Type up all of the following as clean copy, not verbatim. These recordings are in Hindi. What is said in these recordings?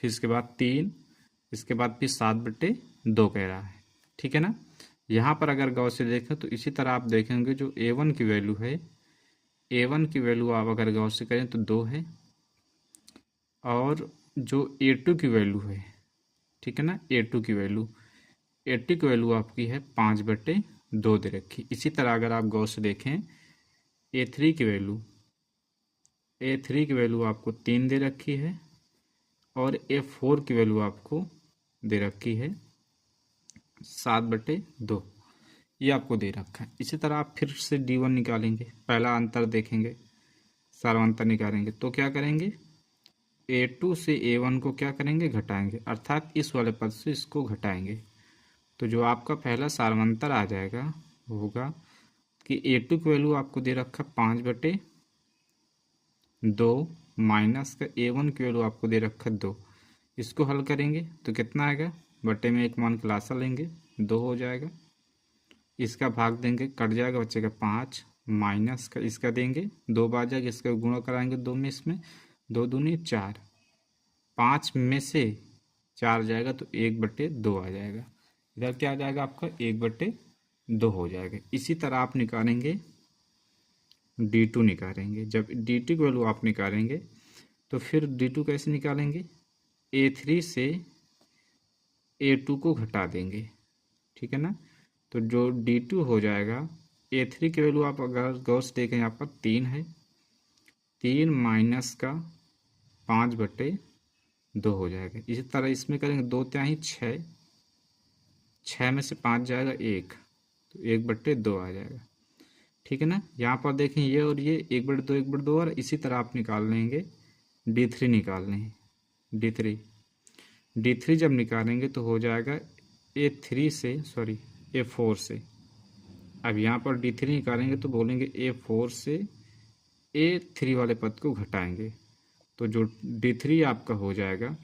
फिर इसके बाद 3, इसके बाद फिर 7/2 कह रहा है, ठीक है ना। यहाँ पर अगर गौर से देखें तो इसी तरह आप देखेंगे जो A1 की वैल्यू है, A1 की वैल्यू आप अगर गौर से करें तो 2 है, और जो A2 की वैल्यू है, ठीक है ना, A2 की वैल्यू आपकी है 5/2 दे रखी। इसी तरह अगर आप गौर से देखें A3 की वैल्यू आपको 3 दे रखी है, और A4 की वैल्यू आपको दे रखी है 7/2, ये आपको दे रखा है। इसी तरह आप फिर से D1 निकालेंगे, पहला अंतर देखेंगे, सार्वंतर निकालेंगे तो क्या करेंगे, A2 से A1 को क्या करेंगे, घटाएंगे, अर्थात इस वाले पद से इसको घटाएंगे। तो जो आपका पहला सार्वंतर आ जाएगा वो होगा कि A2 की वैल्यू आपको दे रखा 5/2 माइनस का A1 की वैल्यू आपको दे रखा 2। इसको हल करेंगे तो कितना आएगा, बटे में एक मान खुलासा लेंगे, 2 हो जाएगा। इसका भाग देंगे, कट जाएगा, बचेगा 5, माइनस का इसका देंगे, 2 बार जाएगा, इसका गुणा कराएंगे 2 में, इसमें 2 दूनी 4, 5 में से 4 जाएगा तो 1/2 आ जाएगा। इधर क्या आ जाएगा आपका, 1/2 हो जाएगा। इसी तरह आप निकालेंगे D2 निकालेंगे। जब D2 की वैल्यू आप निकालेंगे तो फिर D2 कैसे निकालेंगे, A3 से A2 को घटा देंगे, ठीक है ना। तो जो D2 हो जाएगा, A3 की वैल्यू आप अगर गौर से देखें यहाँ पर 3 है, 3 माइनस का 5/2 हो जाएगा। इसी तरह इसमें करेंगे 2 3 6, 6 में से 5 जाएगा 1, तो 1/2 आ जाएगा, ठीक है ना। यहाँ पर देखें ये और ये 1/2 और इसी तरह आप निकाल लेंगे D3 निकालने हैं, D3 जब निकालेंगे तो हो जाएगा A4 से। अब यहाँ पर D3 निकालेंगे तो बोलेंगे A4 से A3 वाले पद को घटाएंगे, तो जो D3 आपका हो जाएगा,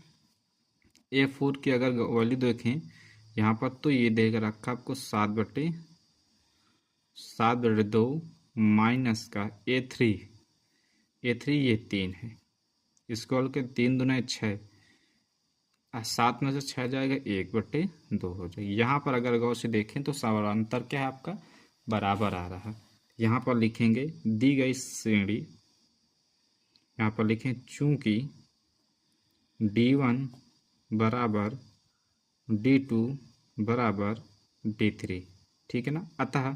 A4 की अगर वैल्यू देखें यहाँ पर तो ये देगा रखा आपको 7/2 माइनस का A3 ये 3 है, इसको हल के 3 दूना 6, 7 में से 6 जाएगा, 1/2 हो जाएगा। यहाँ पर अगर गौर से देखें तो समानांतर क्या है आपका, बराबर आ रहा है। यहाँ पर लिखेंगे दी गई श्रेणी, यहाँ पर लिखें चूंकि D1 बराबर D2 बराबर D3, ठीक है ना। अतः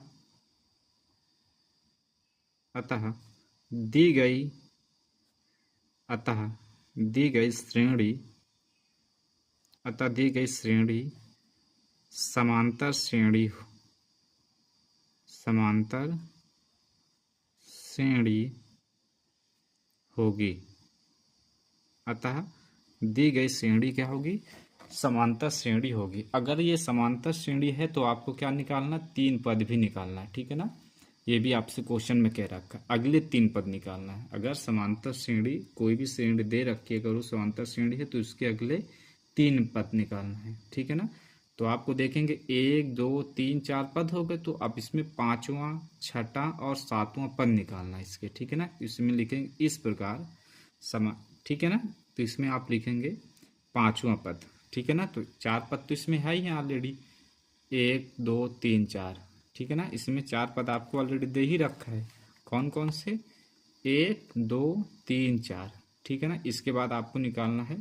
दी गई श्रेणी समांतर श्रेणी होगी। अतः दी गई श्रेणी क्या होगी, समांतर श्रेणी होगी। अगर ये समांतर श्रेणी है तो आपको क्या निकालना, 3 पद भी निकालना है, ठीक है ना। ये भी आपसे क्वेश्चन में कह रखा है, अगले 3 पद निकालना है। अगर समांतर श्रेणी, कोई भी श्रेणी दे रखी है, अगर वो समांतर श्रेणी है तो इसके अगले 3 पद निकालना है, ठीक है ना। तो आपको देखेंगे 1 2 3 4 पद हो गए, तो अब इसमें 5वां 6वां और 7वां पद निकालना है इसके, ठीक है ना। इसमें लिखेंगे इस प्रकार ठीक है ना। तो इसमें आप लिखेंगे 5वां पद, ठीक है ना। तो 4 पद तो इसमें है ही ऑलरेडी, 1 2 3 4, ठीक है ना। इसमें 4 पद आपको ऑलरेडी दे ही रखा है, कौन कौन से, 1 2 3 4, ठीक है ना। इसके बाद आपको निकालना है,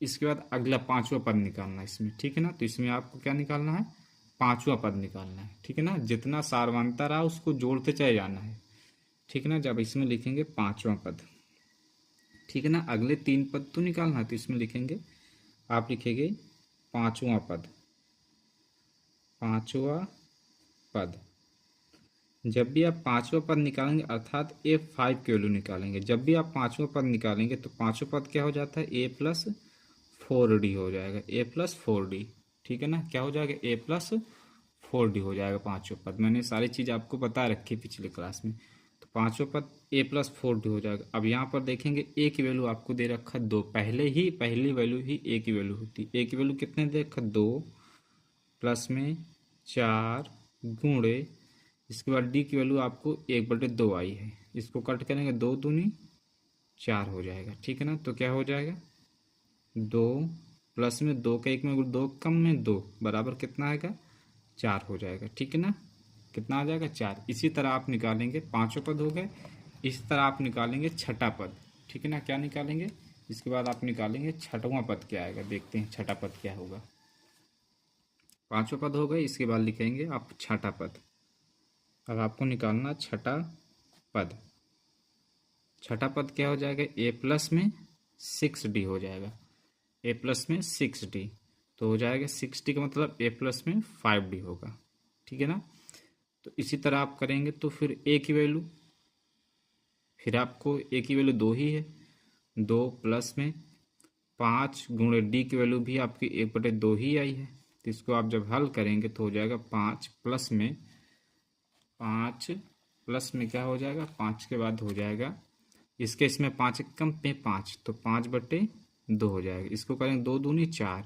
इसके बाद अगला 5वां पद निकालना है इसमें, ठीक है ना। तो इसमें आपको क्या निकालना है, 5वां पद निकालना है, ठीक है ना। जितना सार्वंतर रहा उसको जोड़ते चले जाना है, ठीक है ना। जब इसमें लिखेंगे 5वां पद, ठीक है ना। अगले 3 पद तो निकालना है, तो इसमें लिखेंगे, आप लिखेंगे 5वां पद। जब भी आप 5वां पद निकालेंगे अर्थात A5 की वैल्यू निकालेंगे, जब भी आप 5वां पद निकालेंगे तो 5वां पद क्या हो जाता है, A+4D हो जाएगा, A+4D, ठीक है ना। क्या हो जाएगा, A+4D हो जाएगा 5वां पद। मैंने सारी चीज़ आपको बता रखी पिछले क्लास में। तो 5वां पद A+4D हो जाएगा। अब यहाँ पर देखेंगे A की वैल्यू आपको दे रखा 2, पहली वैल्यू ही A की वैल्यू होती है। A की वैल्यू कितने दे रखा, 2 प्लस में 4 गुणे, इसके बाद D की वैल्यू आपको 1/2 आई है, इसको कट करेंगे 2 दूनी 4 हो जाएगा, ठीक है ना। तो क्या हो जाएगा, 2 प्लस में 2 का 1 में 2 कम में 2 बराबर कितना आएगा 4 हो जाएगा। ठीक है ना, कितना आ जाएगा 4। इसी तरह आप निकालेंगे, पांचों पद हो गए। इसी तरह आप निकालेंगे छठा पद। ठीक है ना, क्या निकालेंगे, इसके बाद आप निकालेंगे छठवां पद क्या आएगा। देखते हैं छठा पद क्या होगा। पांचों पद हो गए, इसके बाद लिखेंगे आप छठा पद। अब आपको निकालना छठा पद। छठा पद क्या हो जाएगा, ए प्लस में 6d हो जाएगा। ए प्लस में 6d तो हो जाएगा 6d का मतलब ए प्लस में 5d होगा। ठीक है ना, तो इसी तरह आप करेंगे तो फिर ए की वैल्यू, फिर आपको ए की वैल्यू 2 ही है। 2 प्लस में 5 गुणे डी की वैल्यू भी आपकी 1/2 ही आई है। तो इसको आप जब हल करेंगे तो हो जाएगा 5 प्लस में क्या हो जाएगा, 5 के बाद हो जाएगा इसके, इसमें 5 कम पे 5 तो 5/2 हो जाएगा। इसको करेंगे 2 दूनी 4,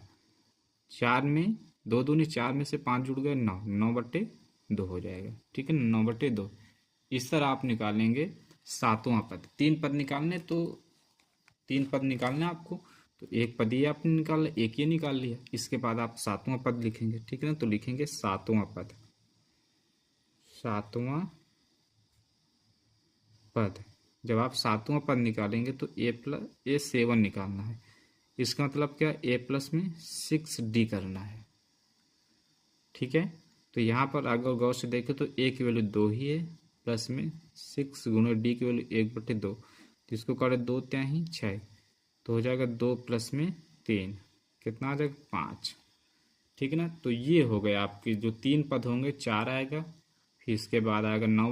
4 में 2 दूनी 4 में से 5 जुड़ गए 9, 9/2 हो जाएगा। ठीक है, 9/2। इस तरह आप निकालेंगे सातवां पद। 3 पद निकालने, तो 3 पद निकालने आपको, तो एक पद ही आपने निकाला, एक ही निकाल लिया। इसके बाद आप सातवां पद लिखेंगे। ठीक है ना, तो लिखेंगे सातवां पद। सातवां पद जब आप सातवां पद निकालेंगे तो A7 निकालना है। इसका मतलब क्या, ए प्लस में 6d करना है। ठीक है, तो यहाँ पर अगर गौर से देखें तो ए की वैल्यू 2 ही है, प्लस में 6 गुणे डी की वैल्यू 1/2, तो इसको करे 2 त्याही 6, तो हो जाएगा 2 प्लस में 3, कितना आ जाएगा 5। ठीक है ना, तो ये हो गया आपकी जो 3 पद होंगे, 4 आएगा, फिर इसके बाद आएगा 9